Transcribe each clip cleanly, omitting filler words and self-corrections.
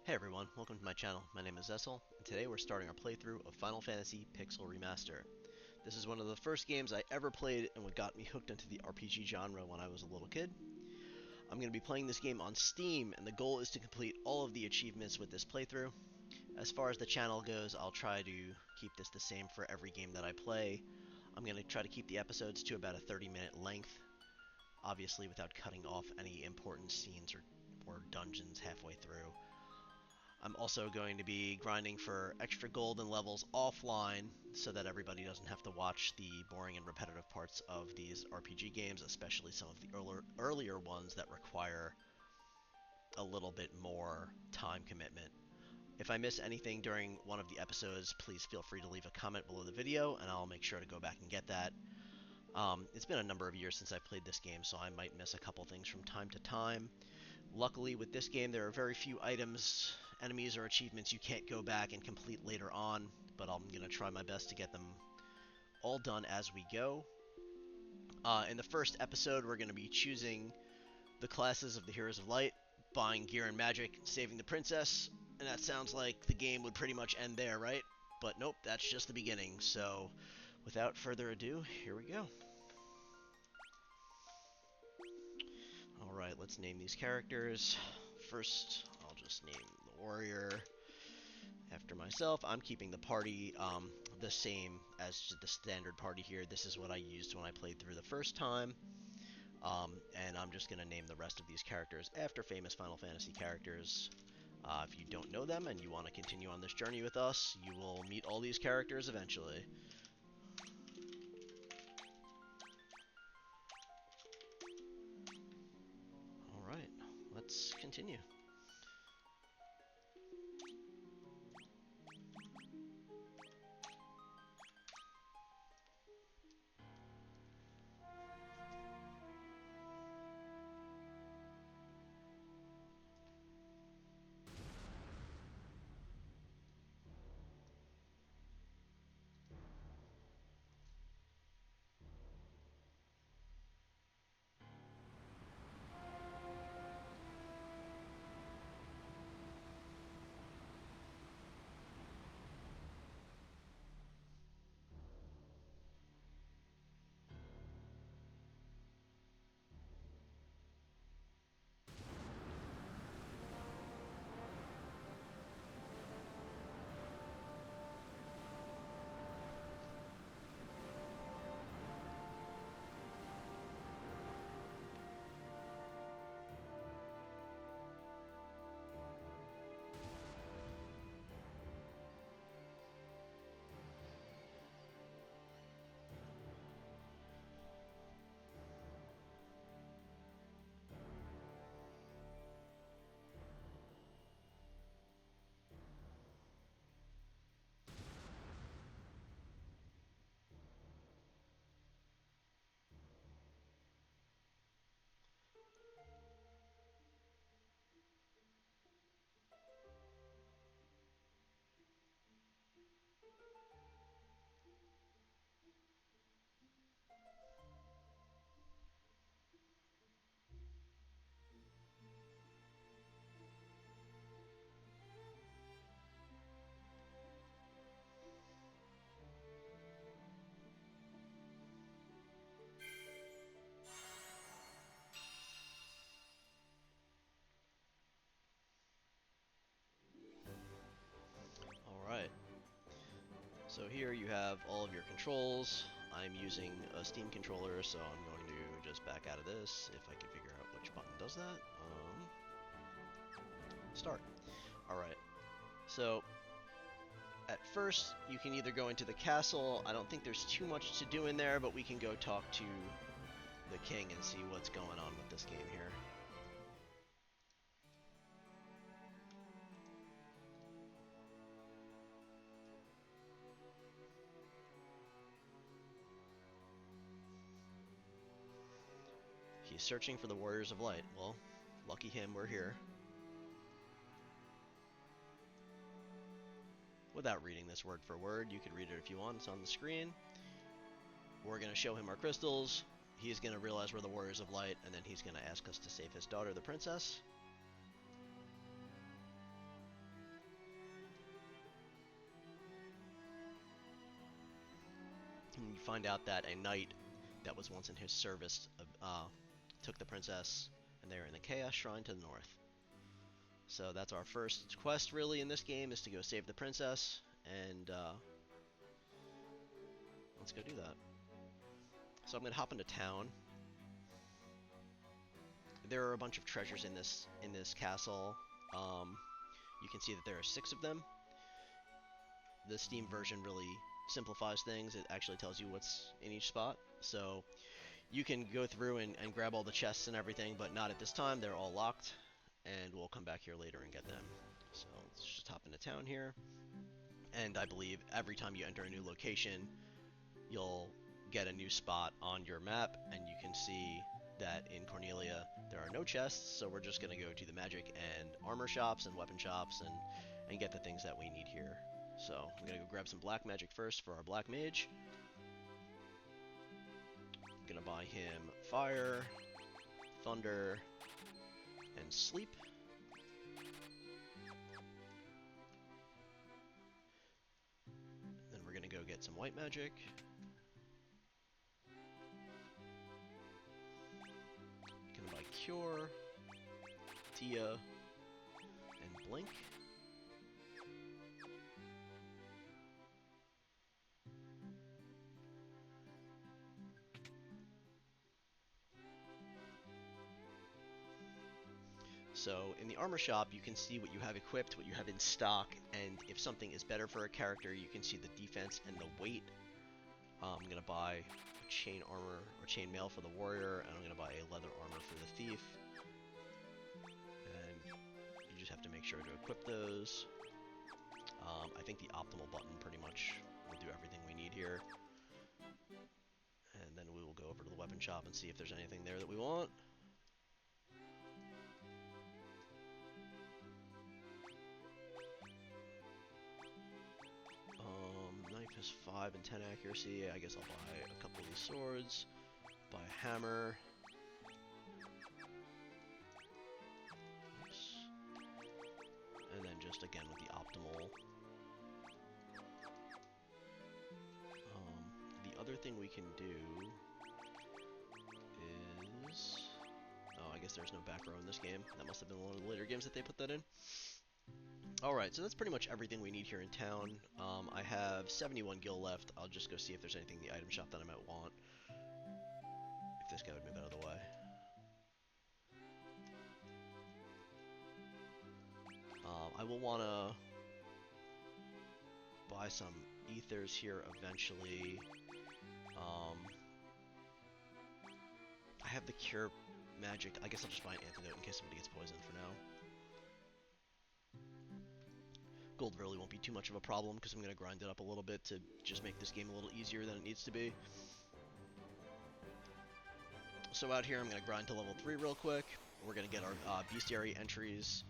Hey everyone, welcome to my channel. My name is Zessel, and today we're starting our playthrough of Final Fantasy Pixel Remaster. This is one of the first games I ever played and what got me hooked into the RPG genre when I was a little kid. I'm going to be playing this game on Steam, and the goal is to complete all of the achievements with this playthrough. As far as the channel goes, I'll try to keep this the same for every game that I play. I'm going to try to keep the episodes to about a 30-minute length, obviously without cutting off any important scenes or dungeons halfway through. I'm also going to be grinding for extra gold and levels offline so that everybody doesn't have to watch the boring and repetitive parts of these RPG games, especially some of the earlier ones that require a little bit more time commitment. If I miss anything during one of the episodes, please feel free to leave a comment below the video and I'll make sure to go back and get that. It's been a number of years since I played this game, so I might miss a couple things from time to time. Luckily, with this game, there are very few items, enemies, or achievements you can't go back and complete later on, but I'm going to try my best to get them all done as we go. In the first episode, we're going to be choosing the classes of the Heroes of Light, buying gear and magic, saving the princess, and that sounds like the game would pretty much end there, right? But nope, that's just the beginning, so without further ado, here we go. Alright, let's name these characters. First, I'll just name the warrior after myself. I'm keeping the party the same as the standard party here. This is what I used when I played through the first time. And I'm just going to name the rest of these characters after famous Final Fantasy characters. If you don't know them and you want to continue on this journey with us, you will meet all these characters eventually. Alright, let's continue. Alright. So here you have all of your controls. I'm using a Steam controller, so I'm going to just back out of this, if I can figure out which button does that. Start. Alright, so at first you can either go into the castle. I don't think there's too much to do in there, but we can go talk to the king and see what's going on with this game here. He's searching for the Warriors of Light. Well, lucky him, we're here. Without reading this word for word, you can read it if you want, it's on the screen. We're going to show him our crystals. He's going to realize we're the Warriors of Light, and then he's going to ask us to save his daughter, the princess. find out that a knight that was once in his service took the princess, and they're in the Chaos Shrine to the north. So that's our first quest really in this game, is to go save the princess, and let's go do that. So I'm gonna hop into town. There are a bunch of treasures in this castle. You can see that there are 6 of them. The Steam version really simplifies things. It actually tells you what's in each spot. So you can go through and grab all the chests and everything, but not at this time. They're all locked, and we'll come back here later and get them. So let's just hop into town here. And I believe every time you enter a new location, you'll get a new spot on your map, and you can see that in Cornelia there are no chests, so we're just going to go to the magic and armor shops and weapon shops and get the things that we need here. So I'm going to go grab some black magic first for our black mage. I'm going to buy him fire, thunder, and sleep. Then we're going to go get some white magic. Going to buy cure, Tia, and blink. So in the armor shop, you can see what you have equipped, what you have in stock, and if something is better for a character, you can see the defense and the weight. I'm going to buy a chain armor or chain mail for the warrior, and I'm going to buy a leather armor for the thief. And you just have to make sure to equip those. I think the optimal button pretty much will do everything we need here. And then we will go over to the weapon shop and see if there's anything there that we want. Knife has 5 and 10 accuracy. I guess I'll buy a couple of these swords. Buy a hammer. Oops. And then just again with the optimal. The other thing we can do is... Oh, I guess there's no back row in this game. That must have been one of the later games that they put that in. Alright, so that's pretty much everything we need here in town. I have 71 gil left. I'll just go see if there's anything in the item shop that I might want. If this guy would move out of the way. I will want to buy some ethers here eventually. I have the cure magic. I guess I'll just buy an antidote in case somebody gets poisoned for now. Gold really won't be too much of a problem because I'm going to grind it up a little bit to just make this game a little easier than it needs to be. So out here I'm going to grind to level 3 real quick. We're going to get our bestiary entries.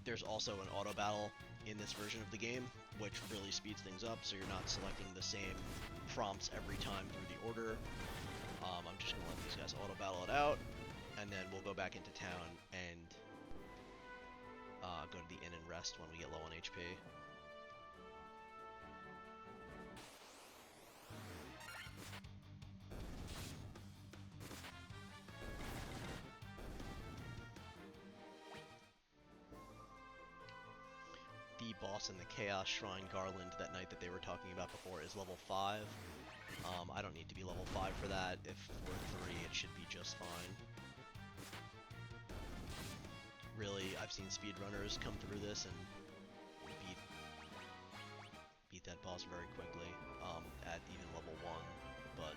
There's also an auto battle in this version of the game, which really speeds things up, so you're not selecting the same prompts every time through the order. I'm just going to let these guys auto battle it out, and then we'll go back into town and go to the inn and rest when we get low on HP. The boss in the Chaos Shrine Garland that night that they were talking about before is level 5. I don't need to be level 5 for that. If we're 3, it should be just fine. Really, I've seen speedrunners come through this and beat that boss very quickly at even level 1, but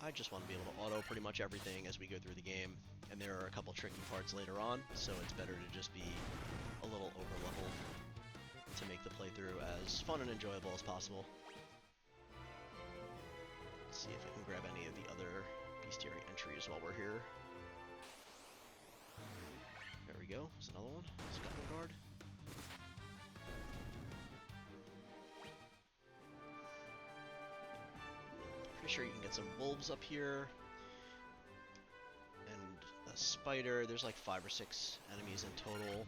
I just want to be able to auto pretty much everything as we go through the game, and there are a couple tricky parts later on, so it's better to just be a little over-leveled to make the playthrough as fun and enjoyable as possible. Let's see if I can grab any of the other bestiary entries while we're here. There we go. There's another one. Scotland Guard. Pretty sure you can get some wolves up here. And a spider. There's like 5 or 6 enemies in total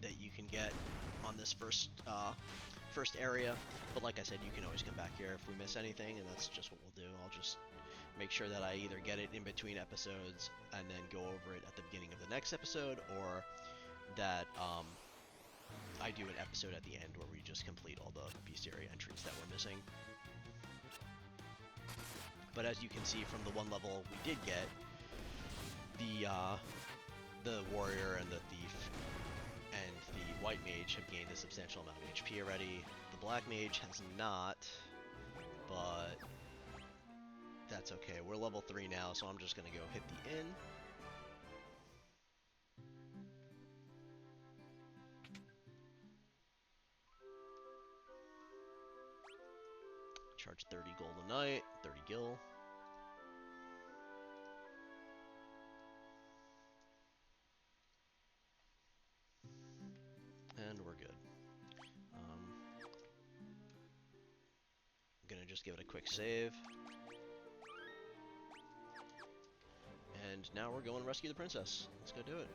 that you can get on this first first area, but like I said, you can always come back here if we miss anything, and that's just what we'll do. I'll just make sure that I either get it in between episodes and then go over it at the beginning of the next episode, or that I do an episode at the end where we just complete all the bestiary entries that we're missing. But as you can see from the one level we did get, the warrior and the thief and the white mage have gained a substantial amount of HP already. The black mage has not, but that's okay. We're level 3 now, so I'm just gonna go hit the inn. Charge 30 gold a night, 30 gil. And we're good. I'm gonna just give it a quick save. And now we're going to rescue the princess. Let's go do it.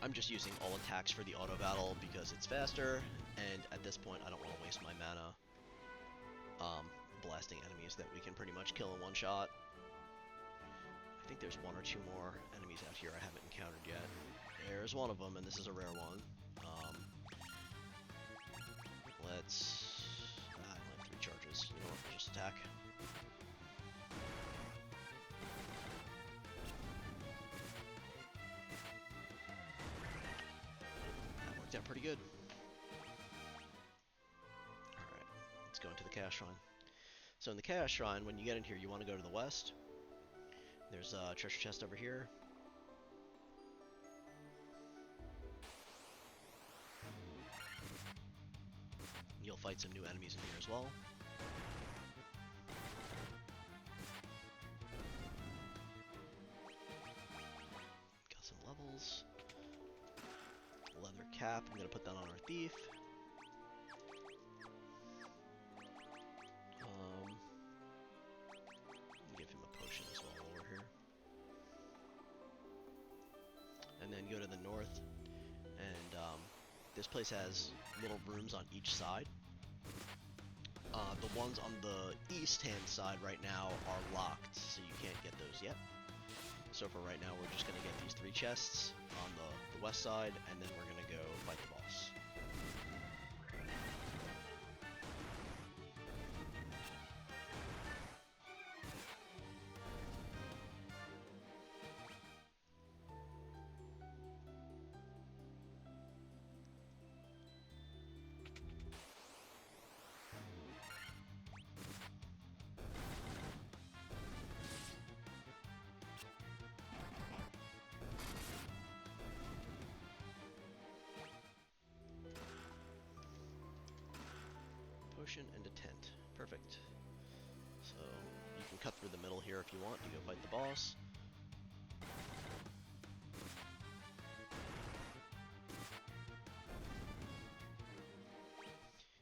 I'm just using all attacks for the auto battle because it's faster, and at this point I don't want to waste my mana blasting enemies that we can pretty much kill in one shot. I think there's one or two more enemies out here I haven't encountered yet. There's one of them, and this is a rare one. Let's... I only have 3 charges. You know what? Just attack. That worked out pretty good. Alright, let's go into the Chaos Shrine. So in the Chaos Shrine, when you get in here, you want to go to the west. There's a treasure chest over here. You'll fight some new enemies in here as well. Got some levels. Leather cap, I'm gonna put that on our thief. Give him a potion as well while we're here. And then go to the north, and this place has little rooms on each side. The ones on the east-hand side right now are locked, so you can't get those yet. So for right now, we're just going to get these 3 chests on the west side, and then we're going to go fight the boss. And a tent. Perfect. So you can cut through the middle here if you want to go fight the boss.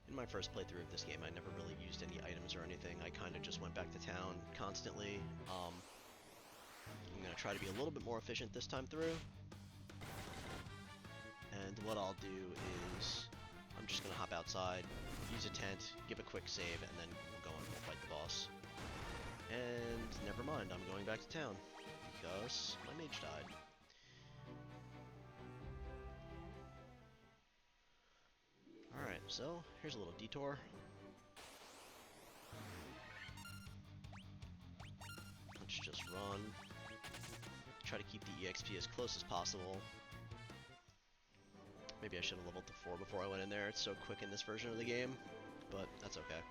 In my first playthrough of this game, I never really used any items or anything. I kind of just went back to town constantly. I'm going to try to be a little bit more efficient this time through. And what I'll do is I'm just going to hop outside, use a tent, give a quick save, and then we'll go and we'll fight the boss. And never mind, I'm going back to town because my mage died. Alright, so here's a little detour. Let's just run. Try to keep the EXP as close as possible. Maybe I should have leveled to 4 before I went in there. It's so quick in this version of the game, but that's okay.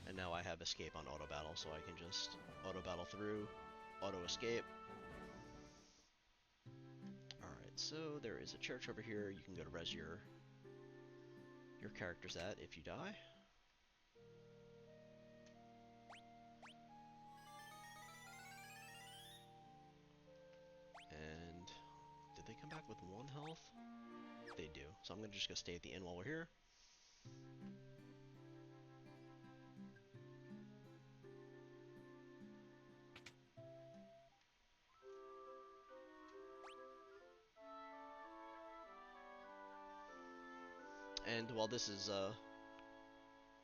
And now I have escape on auto battle, so I can just auto battle through, auto escape. Alright, so there is a church over here. You can go to res your characters at if you die. And did they come back with 1 health? They do. So I'm gonna just go stay at the inn while we're here. And while this is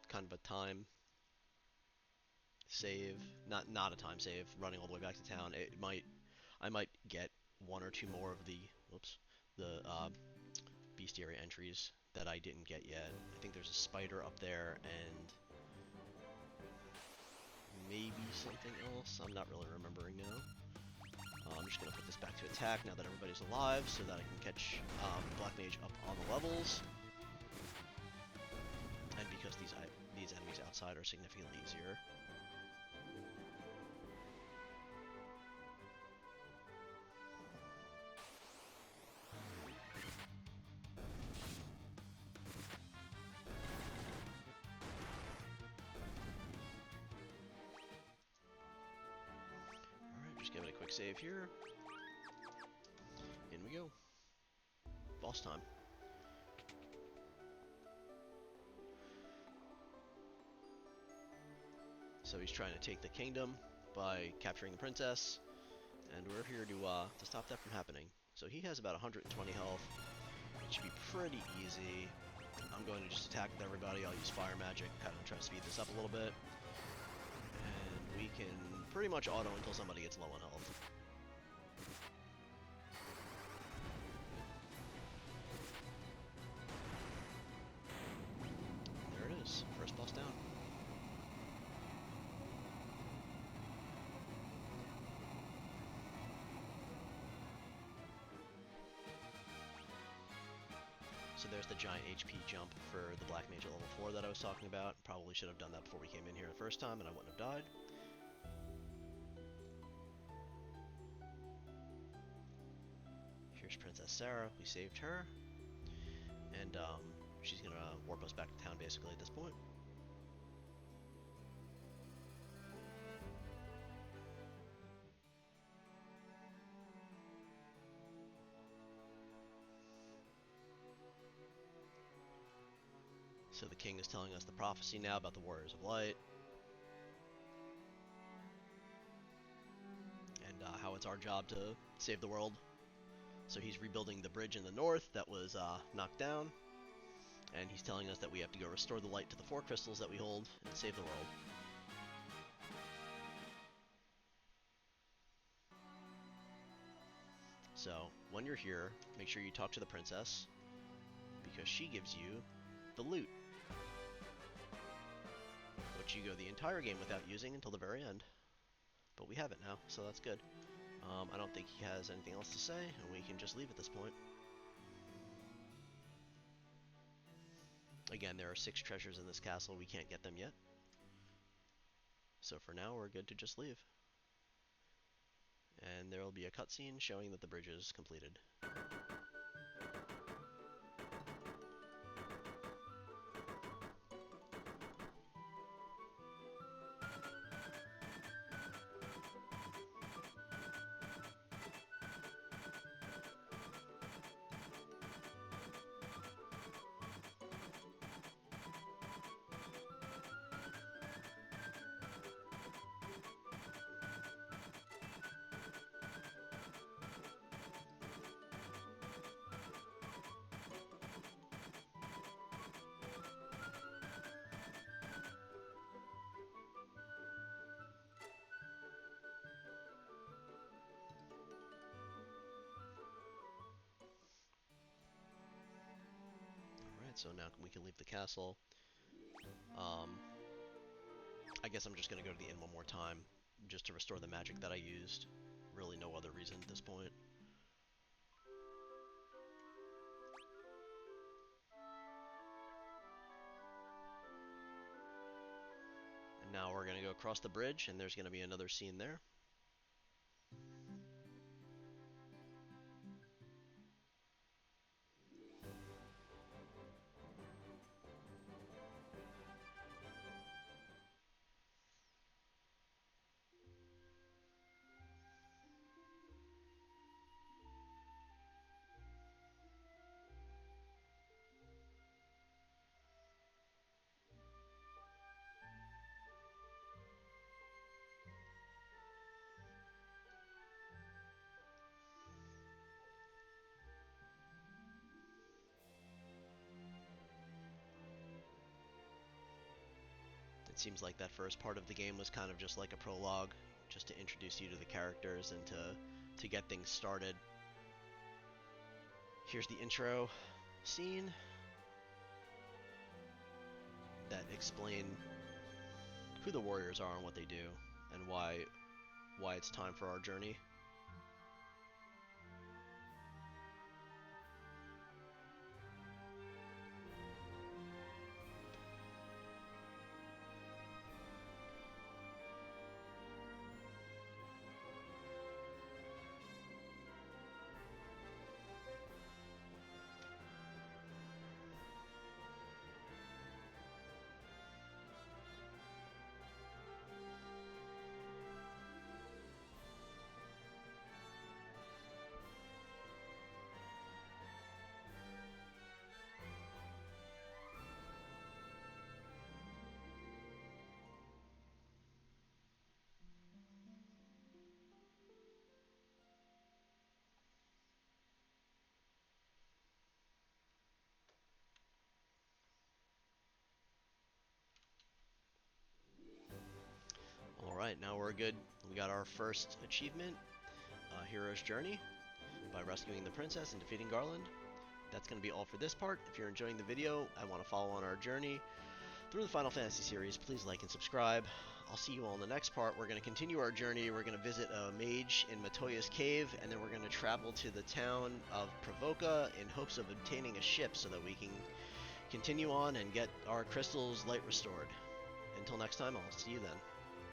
kind of a time save, not a time save, running all the way back to town, I might get one or two more of the bestiary entries that I didn't get yet. I think there's a spider up there and maybe something else. I'm not really remembering now. I'm just going to put this back to attack now that everybody's alive so that I can catch Black Mage up on the levels. And because these enemies outside are significantly easier. Alright, just give it a quick save here. In we go. Boss time. So he's trying to take the kingdom by capturing the princess, and we're here to stop that from happening. So he has about 120 health. It should be pretty easy. I'm going to just attack with everybody. I'll use fire magic, kind of try to speed this up a little bit. And we can pretty much auto until somebody gets low on health. There it is, first boss down. So there's the giant HP jump for the Black Mage at level 4 that I was talking about. Probably should have done that before we came in here the first time and I wouldn't have died. Here's Princess Sarah. We saved her. And she's going to warp us back to town basically at this point. So the king is telling us the prophecy now about the Warriors of Light. And how it's our job to save the world. So he's rebuilding the bridge in the north that was knocked down. And he's telling us that we have to go restore the light to the 4 crystals that we hold and save the world. So when you're here, make sure you talk to the princess, because she gives you the loot, which you go the entire game without using until the very end. But we have it now, so that's good. I don't think he has anything else to say, and we can just leave at this point. Again, there are 6 treasures in this castle. We can't get them yet. So for now, we're good to just leave. And there will be a cutscene showing that the bridge is completed. So now we can leave the castle. I guess I'm just going to go to the inn one more time, just to restore the magic that I used. Really no other reason at this point. And now we're going to go across the bridge, and there's going to be another scene there. seems like that first part of the game was kind of just like a prologue, just to introduce you to the characters and to get things started. Here's the intro scene that explain who the warriors are and what they do, and why it's time for our journey. Alright, now we're good. We got our first achievement, Hero's Journey, by rescuing the princess and defeating Garland. That's going to be all for this part. If you're enjoying the video and want to follow on our journey through the Final Fantasy series, please like and subscribe. I'll see you all in the next part. We're going to continue our journey. We're going to visit a mage in Matoya's cave, and then we're going to travel to the town of Pravoka in hopes of obtaining a ship so that we can continue on and get our crystal's light restored. Until next time, I'll see you then.